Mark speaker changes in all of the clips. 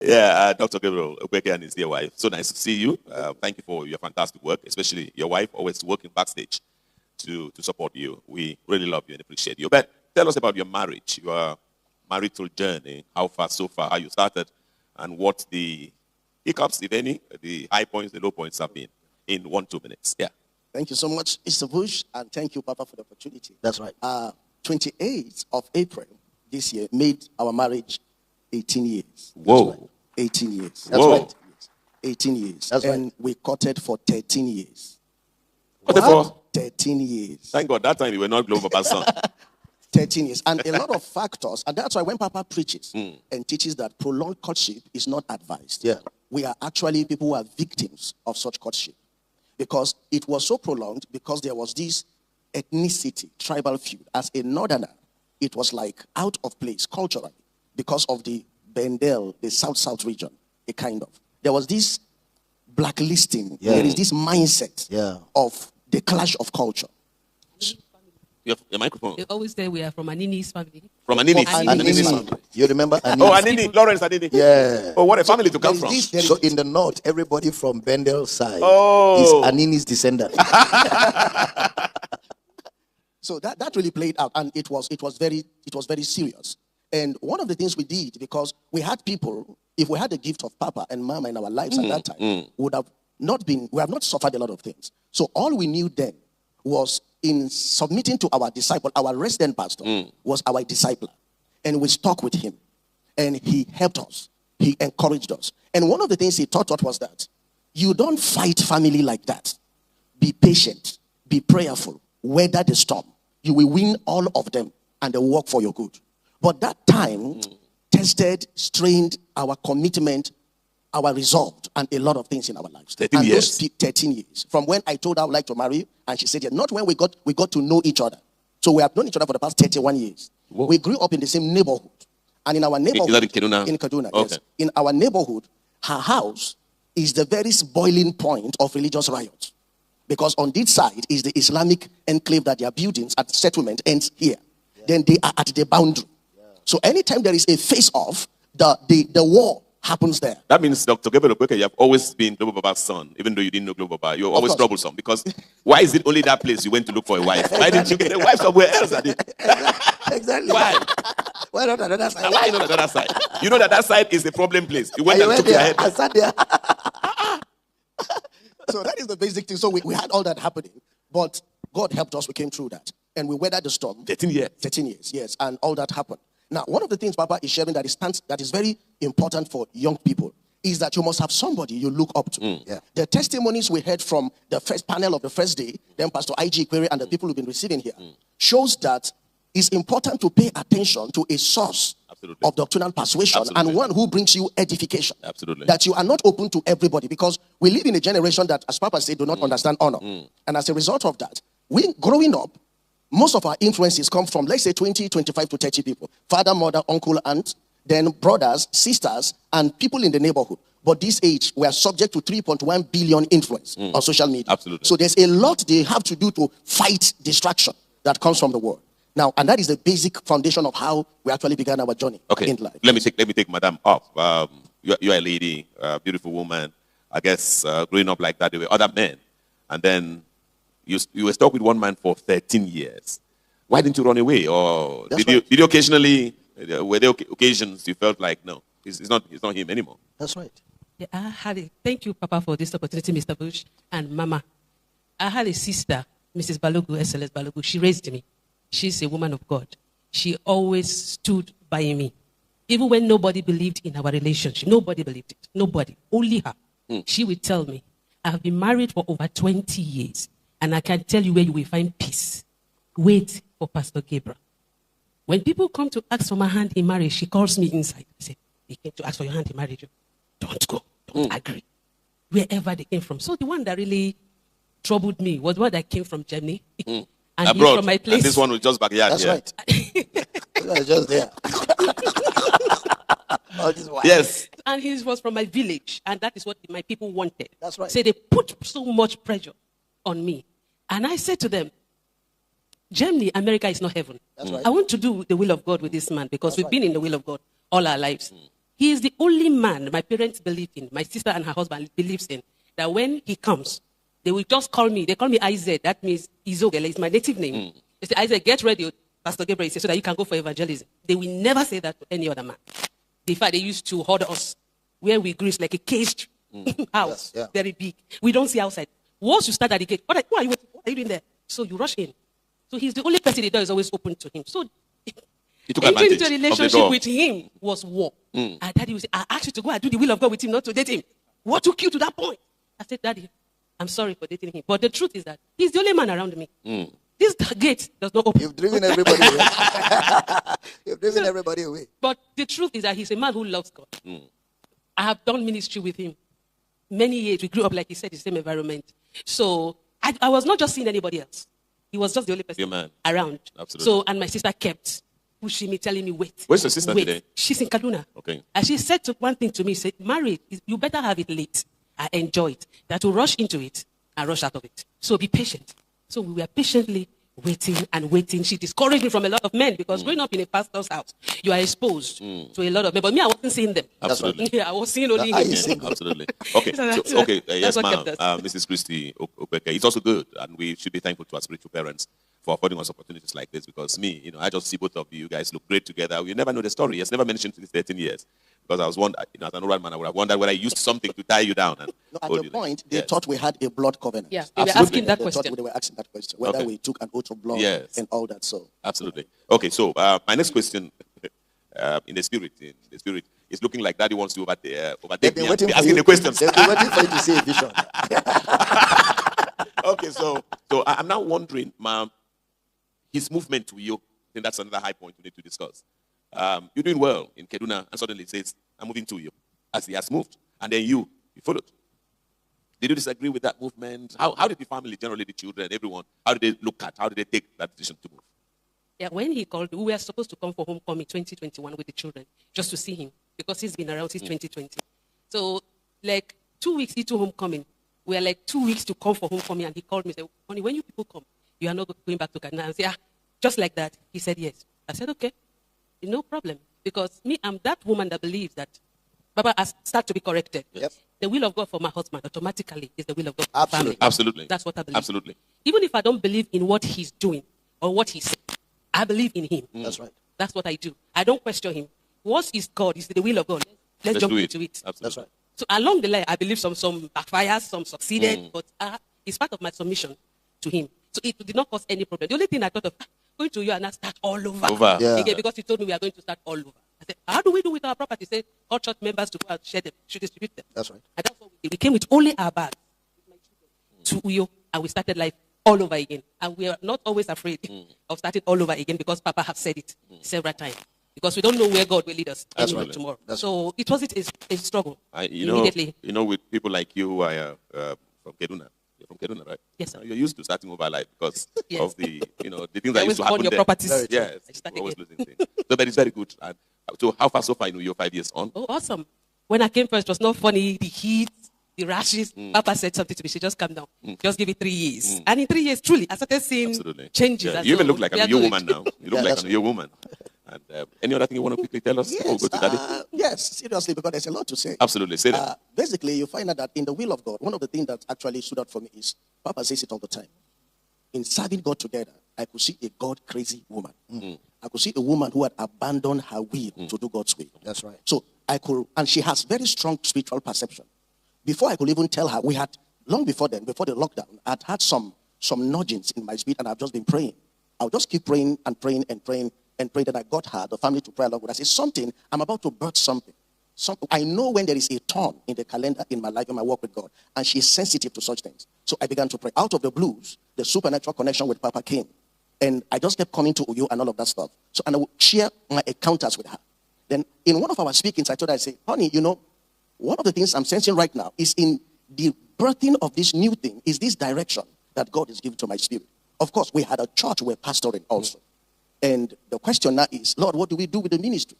Speaker 1: Yeah, Dr. Gabriel Okweke and his dear wife. So nice to see you. Thank you for your fantastic work, especially your wife, always working backstage to support you. We really love you and appreciate you. But tell us about your marriage, your marital journey, how far so far, how you started, and what the hiccups, if any, the high points, the low points have been in 1-2 minutes. Yeah.
Speaker 2: Thank you so much, Mr. Bush, and thank you, Papa, for the opportunity.
Speaker 3: That's right.
Speaker 2: 28th of April this year made our marriage 18 years.
Speaker 1: Whoa.
Speaker 2: Right. 18 years.
Speaker 3: That's
Speaker 1: Whoa.
Speaker 3: right.
Speaker 2: 18 years.
Speaker 3: That's
Speaker 2: and
Speaker 3: right.
Speaker 2: we courted for 13 years.
Speaker 1: What for?
Speaker 2: 13 years.
Speaker 1: Thank God, that time you were not Global Pastor.
Speaker 2: 13 years. And a lot of factors. And that's why when Papa preaches and teaches that prolonged courtship is not advised,
Speaker 3: Yeah.
Speaker 2: we are actually people who are victims of such courtship. Because it was so prolonged because there was this ethnicity, tribal feud. As a northerner, it was like out of place culturally because of the Bendel, the South-South region, a kind of. There was this blacklisting.
Speaker 3: Yeah.
Speaker 2: There is this mindset of the clash of culture.
Speaker 1: Your microphone.
Speaker 4: They always say we are from Anini's family.
Speaker 1: From Anini.
Speaker 3: Anini.
Speaker 1: family.
Speaker 3: You remember Anini?
Speaker 1: Oh, Anini. Lawrence Anini.
Speaker 3: Yeah.
Speaker 1: Oh, what a family to come from.
Speaker 3: So in the north, everybody from Bendel's side
Speaker 1: Oh.
Speaker 3: is Anini's descendant.
Speaker 2: So that really played out, and it was very serious. And one of the things we did, because we had people, if we had the gift of Papa and Mama in our lives at that time, we have not suffered a lot of things. So all we knew then was in submitting to our disciple, our resident pastor was our discipler, and we stuck with him, and he helped us, he encouraged us. And one of the things he taught us was that you don't fight family like that. Be patient, be prayerful, weather the storm. You will win all of them, and they will work for your good. But that time tested, strained our commitment, our resolve, and a lot of things in our lives.
Speaker 1: 13 years.
Speaker 2: 13 years. From when I told her I would like to marry, and she said, yeah, not when we got to know each other. So we have known each other for the past 31 years.
Speaker 1: Whoa.
Speaker 2: We grew up in the same neighborhood. And in our neighborhood,
Speaker 1: in Kaduna?
Speaker 2: In Kaduna,
Speaker 1: Okay.
Speaker 2: yes. In our neighborhood, her house is the very boiling point of religious riots. Because on this side is the Islamic enclave that their buildings at settlement ends here. Yeah. Then they are at the boundary. Yeah. So anytime there is a face-off, the war happens there.
Speaker 1: That means, Dr. Gabriel Okweke, you have always been Global Baba's son, even though you didn't know Global Baba. You're always troublesome. Because why is it only that place you went to look for a wife? Why didn't you get a wife somewhere else?
Speaker 3: Exactly.
Speaker 1: Why?
Speaker 3: Why not another side?
Speaker 1: Why not another side? You know that side is a problem place. You went and took your head.
Speaker 3: I sat there.
Speaker 2: So that is the basic thing. So we had all that happening. But God helped us. We came through that. And we weathered the storm.
Speaker 1: 13 years.
Speaker 2: 13 years, yes. And all that happened. Now, one of the things Papa is sharing that is very important for young people is that you must have somebody you look up to.
Speaker 3: Yeah.
Speaker 2: The testimonies we heard from the first panel of the first day, then Pastor I.G. Query and the people who've been receiving here, shows that it's important to pay attention to a source of doctrinal persuasion and one who brings you edification.
Speaker 1: Absolutely.
Speaker 2: That you are not open to everybody, because we live in a generation that, as Papa said, do not understand honor. And as a result of that, we growing up, most of our influences come from, let's say, 20, 25 to 30 people. Father, mother, uncle, aunt, then brothers, sisters, and people in the neighborhood. But this age, we are subject to 3.1 billion influence on social media.
Speaker 1: Absolutely.
Speaker 2: So there's a lot they have to do to fight distraction that comes from the world. Now, and that is the basic foundation of how we actually began our journey in life.
Speaker 1: Let me take Madam off. You're a lady, a beautiful woman. I guess growing up like that, there were other men. And then you were stuck with one man for 13 years. Why didn't you run away? Or did you occasionally, were there occasions you felt like, no, it's not him anymore?
Speaker 3: That's right.
Speaker 4: Yeah, thank you, Papa, for this opportunity, Mr. Bush and Mama. I had a sister, Mrs. Balogu, SLS Balogu. She raised me. She's a woman of God. She always stood by me. Even when nobody believed in our relationship. Nobody believed it. Nobody. Only her. She would tell me, I have been married for over 20 years, and I can tell you where you will find peace. Wait for Pastor Gabriel. When people come to ask for my hand in marriage, she calls me inside. I say, they came to ask for your hand in marriage. Don't go. Don't agree. Wherever they came from. So the one that really troubled me was one that came from Germany. And
Speaker 1: abroad.
Speaker 4: He's from my place.
Speaker 1: And this one was just backyard.
Speaker 3: That's right. That's just there.
Speaker 1: Yes.
Speaker 4: And he was from my village. And that is what my people wanted.
Speaker 3: That's right.
Speaker 4: So they put so much pressure on me. And I said to them, Germany, America is not heaven.
Speaker 3: That's right.
Speaker 4: I want to do the will of God with this man because we've been in the will of God all our lives. He is the only man my parents believe in, my sister and her husband believes in, that when he comes, they will just call me. They call me IZ. That means Izogele. It's my native name. They say, IZ, get ready, Pastor Gabriel, so that you can go for evangelism. They will never say that to any other man. In fact, they used to hold us where we grew like a caged house, very big. We don't see outside. Once you start at the gate, what are you waiting for? What are you doing there? So you rush in. So he's the only person the door is always open to him. So
Speaker 1: He took
Speaker 4: entering
Speaker 1: advantage
Speaker 4: into a
Speaker 1: of the
Speaker 4: relationship
Speaker 1: door.
Speaker 4: with him was war. And Daddy would say, I asked you to go and do the will of God with him, not to date him. What took you to that point? I said, Daddy, I'm sorry for dating him. But the truth is that he's the only man around me. This gate does not open.
Speaker 3: You've driven everybody away. You've driven everybody away.
Speaker 4: But the truth is that he's a man who loves God. I have done ministry with him many years. We grew up, like he said, in the same environment. So I was not just seeing anybody else. He was just the only person around.
Speaker 1: Absolutely.
Speaker 4: So, and my sister kept pushing me, telling me, wait.
Speaker 1: Where's your sister
Speaker 4: wait.
Speaker 1: today?
Speaker 4: She's in Kaduna.
Speaker 1: Okay.
Speaker 4: And she said one thing to me, said, married, you better have it late. I enjoy it. That to rush into it and rush out of it. So be patient. So we were patiently waiting and waiting. She discouraged me from a lot of men because growing up in a pastor's house, you are exposed to a lot of men. But me, I wasn't seeing them.
Speaker 1: Absolutely.
Speaker 4: Yeah, I was seeing only him.
Speaker 1: Absolutely. Okay.
Speaker 4: So
Speaker 1: Okay. Yes,
Speaker 4: what
Speaker 1: ma'am.
Speaker 4: kept us.
Speaker 1: Mrs. Christy Opeke. It's also good, and we should be thankful to our spiritual parents for affording us opportunities like this. Because me, I just see both of you guys look great together. You never know the story. It's never mentioned in these 13 years. Because I was wondering, as an old man, I would have wondered whether I used something to tie you down. And
Speaker 2: No, at
Speaker 1: hold
Speaker 2: the
Speaker 1: you
Speaker 2: point,
Speaker 1: there.
Speaker 2: they thought we had a blood covenant.
Speaker 4: Yeah, they were
Speaker 1: Absolutely.
Speaker 4: asking that
Speaker 2: They
Speaker 4: question.
Speaker 2: were asking that question, whether
Speaker 1: Okay.
Speaker 2: we took an oath of blood
Speaker 1: Yes.
Speaker 2: and all that. So
Speaker 1: Absolutely. Okay, so my next question, in the spirit, is looking like Daddy wants to
Speaker 3: They've
Speaker 1: overtake
Speaker 3: been
Speaker 1: me
Speaker 3: waiting
Speaker 1: and be
Speaker 3: for
Speaker 1: asking
Speaker 3: you.
Speaker 1: the questions.
Speaker 3: They've been waiting for you to see a vision.
Speaker 1: Okay, so I'm now wondering, ma'am, his movement to you. I think that's another high point we need to discuss. You're doing well in Kaduna, and suddenly it says, I'm moving to you, as he has moved. And then you followed. Did you disagree with that movement? How did the family, generally the children, everyone, how did they look at, how did they take that decision to move?
Speaker 4: Yeah, when he called, we were supposed to come for homecoming 2021 with the children, just to see him, because he's been around since 2020. So, like 2 weeks into homecoming, we are like 2 weeks to come for homecoming, and he called me and said, honey, when you people come, you are not going back to Kaduna. I said, just like that. He said, yes. I said, okay, no problem. Because me, I'm that woman that believes that Baba has start to be corrected.
Speaker 3: Yep.
Speaker 4: The will of God for my husband automatically is the will of God for the
Speaker 3: Absolutely.
Speaker 4: family.
Speaker 1: Absolutely.
Speaker 4: That's what I believe.
Speaker 1: Absolutely.
Speaker 4: Even if I don't believe in what he's doing or what he said, I believe in him.
Speaker 3: That's right.
Speaker 4: That's what I do. I don't question him. What is God? Is the will of God? Let's jump
Speaker 1: do
Speaker 4: into it.
Speaker 1: Absolutely.
Speaker 3: That's right.
Speaker 4: So along the line, I believe some backfires, some succeeded, but it's part of my submission to him. So it did not cause any problem. The only thing I thought of, going to you and I start all over.
Speaker 3: Yeah.
Speaker 4: Again, because he told me we are going to start all over. I said, how do we do with our property? He said, call church members to go and share them, should distribute them.
Speaker 3: That's right.
Speaker 4: And that's what we did. We came with only our bags with my children to Uyo, and we started life all over again. And we are not always afraid of starting all over again because Papa has said it several times. Because we don't know where God will lead us anywhere
Speaker 1: right.
Speaker 4: tomorrow.
Speaker 3: That's
Speaker 4: so it wasn't a struggle
Speaker 1: You
Speaker 4: immediately.
Speaker 1: know, with people like you who are from Kaduna. You're from Kaduna, right?
Speaker 4: Yes, sir.
Speaker 1: You're used to starting over life because
Speaker 4: Yes.
Speaker 1: of the things
Speaker 4: You
Speaker 1: that
Speaker 4: always
Speaker 1: used to
Speaker 4: burn
Speaker 1: happen
Speaker 4: your
Speaker 1: there.
Speaker 4: properties.
Speaker 3: Very true.
Speaker 1: Yes,
Speaker 4: I start
Speaker 1: we're always
Speaker 4: again.
Speaker 1: losing things. So that is very good. And so how far so far you're 5 years on?
Speaker 4: Oh, awesome. When I came first, it was not funny. The heat, the rashes. Papa said something to me. She just calm down. Just give it 3 years. And in 3 years, truly, I started seeing
Speaker 1: Absolutely.
Speaker 4: changes.
Speaker 1: Yeah,
Speaker 4: And
Speaker 1: you even
Speaker 4: so
Speaker 1: look like
Speaker 4: we
Speaker 1: a
Speaker 4: are
Speaker 1: new
Speaker 4: good.
Speaker 1: woman now. You look like
Speaker 3: that's
Speaker 1: a new woman. And any other thing you want to quickly tell us? Before we go to Daddy?
Speaker 2: yes, seriously, because there's a lot to say.
Speaker 1: Absolutely. Say that.
Speaker 2: Basically, you find out that in the will of God, one of the things that actually stood out for me is Papa says it all the time. In serving God together, I could see a God-crazy woman. I could see a woman who had abandoned her will to do God's will.
Speaker 3: That's right.
Speaker 2: So I could, and she has very strong spiritual perception. Before I could even tell her, we had, long before then, before the lockdown, I'd had some nudgings in my spirit, and I've just been praying. I'll just keep praying and praying and praying and praying that I got her, the family, to pray along with us. I say, something, I'm about to birth something. I know when there is a turn in the calendar in my life, in my walk with God, and she's sensitive to such things. So I began to pray. Out of the blues, the supernatural connection with Papa came. And I just kept coming to Uyo and all of that stuff. So, and I would share my encounters with her. Then in one of our speakings, I told her, I say, honey, one of the things I'm sensing right now is in the birthing of this new thing, is this direction that God is giving to my spirit. Of course, we had a church we're pastoring also. And the question now is, Lord, what do we do with the ministry?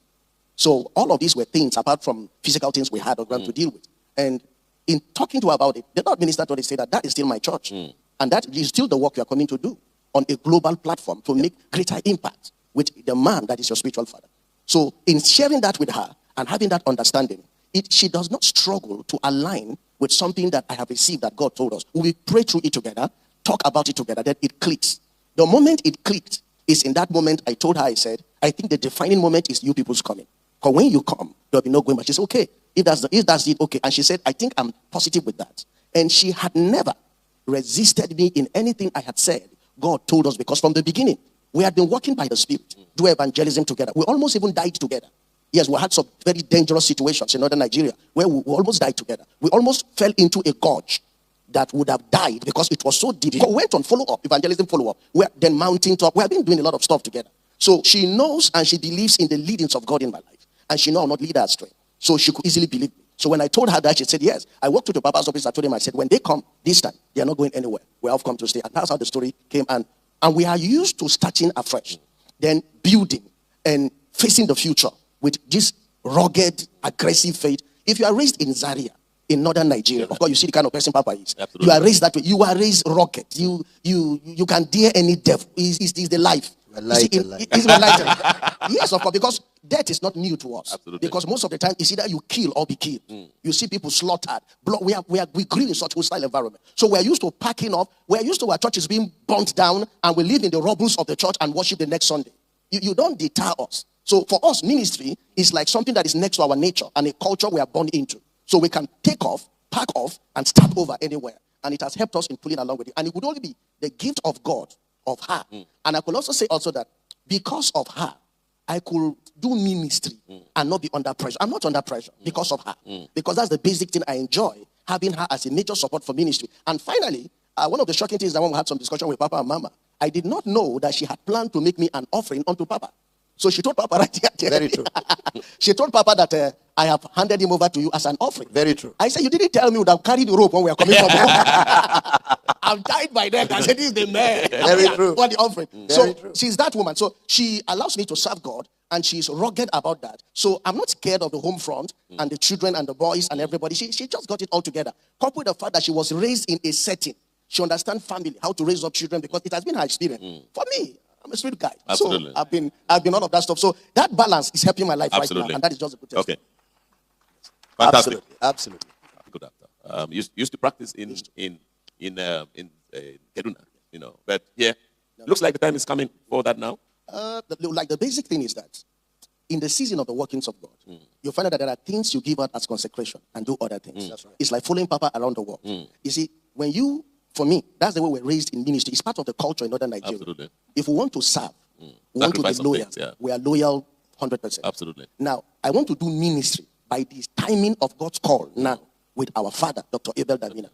Speaker 2: So all of these were things, apart from physical things we had on ground to deal with. And in talking to her about it, the Lord ministered to her, say that is still my church. And that is still the work you are coming to do on a global platform to make greater impact with the man that is your spiritual father. So in sharing that with her, and having that understanding, she does not struggle to align with something that I have received that God told us. We pray through it together, talk about it together, then it clicks. The moment it clicked is in that moment I told her, I said, I think the defining moment is you people's coming. Because when you come, there'll be no going back. She said, okay, if that's it, okay. And she said, I think I'm positive with that. And she had never resisted me in anything I had said. God told us, because from the beginning, we had been walking by the Spirit, do evangelism together. We almost even died together. Yes, we had some very dangerous situations in northern Nigeria where we almost died together. We almost fell into a gorge that would have died because it was so deep. We went on follow-up, evangelism follow-up. We're then mounting top. We have been doing a lot of stuff together. So she knows and she believes in the leadings of God in my life. And she knows I'll not lead her astray. So she could easily believe me. So when I told her that, she said, yes. I walked to the Papa's office. I told him, I said, when they come this time, they are not going anywhere. We have come to stay. And that's how the story came. And we are used to starting afresh, then building and facing the future with this rugged, aggressive faith. If you are raised in Zaria, in northern Nigeria, of course, you see the kind of person Papa is.
Speaker 1: Absolutely.
Speaker 2: You are raised that way. You are raised rugged. You can dare any devil. It's the life. It's my life. Yes, of course, because death is not new to us.
Speaker 1: Absolutely.
Speaker 2: Because most of the time, it's either you kill or be killed. You see people slaughtered. We grew in such a hostile environment. So we're used to packing up. We're used to our churches being burnt down, and we live in the rubbles of the church and worship the next Sunday. You don't deter us. So for us, ministry is like something that is next to our nature and a culture we are born into. So we can take off, pack off, and start over anywhere. And it has helped us in pulling along with it. And it would only be the gift of God, of her. And I could also say also that because of her, I could do ministry and not be under pressure. I'm not under pressure because of her. Because that's the basic thing I enjoy, having her as a major support for ministry. And finally, one of the shocking things is that when we had some discussion with Papa and Mama, I did not know that she had planned to make me an offering unto Papa. So she told Papa right here.
Speaker 3: Very true.
Speaker 2: She told Papa that I have handed him over to you as an offering.
Speaker 3: Very true.
Speaker 2: I said, you didn't tell me you would have carried the rope when we are coming from home. I'm tied by neck. I said, this is the man.
Speaker 3: Very true.
Speaker 2: For the offering.
Speaker 3: Very true.
Speaker 2: She's that woman. So she allows me to serve God, and she's rugged about that. So I'm not scared of the home front and the children and the boys and everybody. She just got it all together. Coupled with the fact that she was raised in a setting. She understands family, how to raise up children, because it has been her experience. For me, I'm a sweet guy.
Speaker 1: Absolutely.
Speaker 2: So I've been all of that stuff. So that balance is helping my life right now. And that is just a good test.
Speaker 1: Okay. Fantastic.
Speaker 3: Absolutely.
Speaker 1: Good after. Used to practice in Kaduna, but yeah, looks like the time is coming for that now.
Speaker 2: The basic thing is that in the season of the workings of God, you find out that there are things you give out as consecration and do other things.
Speaker 3: That's right.
Speaker 2: It's like following Papa around the world. You see, for me, that's the way we're raised in ministry. It's part of the culture in northern Nigeria.
Speaker 1: Absolutely.
Speaker 2: If we want to serve, we want to be
Speaker 1: Sacrifice of
Speaker 2: loyal.
Speaker 1: things, yeah.
Speaker 2: We are loyal 100%.
Speaker 1: Absolutely.
Speaker 2: Now, I want to do ministry by the timing of God's call now with our father, Dr. Abel Davina.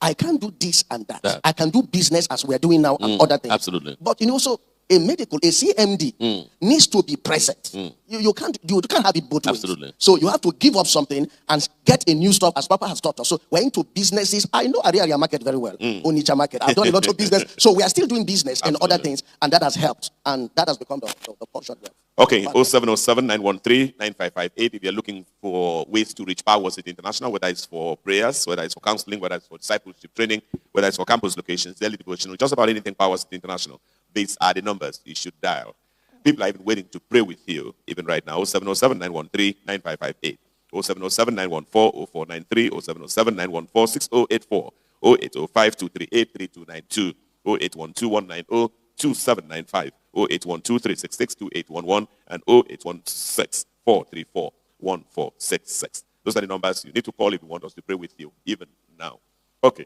Speaker 2: I can't do this and that. I can do business as we are doing now and other things.
Speaker 1: Absolutely.
Speaker 2: But so a CMD needs to be present. You can't have it both ways.
Speaker 1: Absolutely.
Speaker 2: So you have to give up something and get a new stuff, as Papa has taught us. So we're into businesses. I know area market very well, Onitsha market. I've done a lot of business. So we are still doing business and other things, and that has helped. And that has become the portion.
Speaker 1: Okay, 0707-913-9558. If you're looking for ways to reach Power City International, whether it's for prayers, whether it's for counseling, whether it's for discipleship training, whether it's for campus locations, daily devotional, just about anything Power City International, these are the numbers you should dial. People are even waiting to pray with you, even right now. 0707-913-9558. 0707-914-0493. 0707-914-6084. 0805-238-3292. 0812-190-2795. 0812-366-2811 and 0816-434-1466. Those are the numbers you need to call if you want us to pray with you, even now. Okay.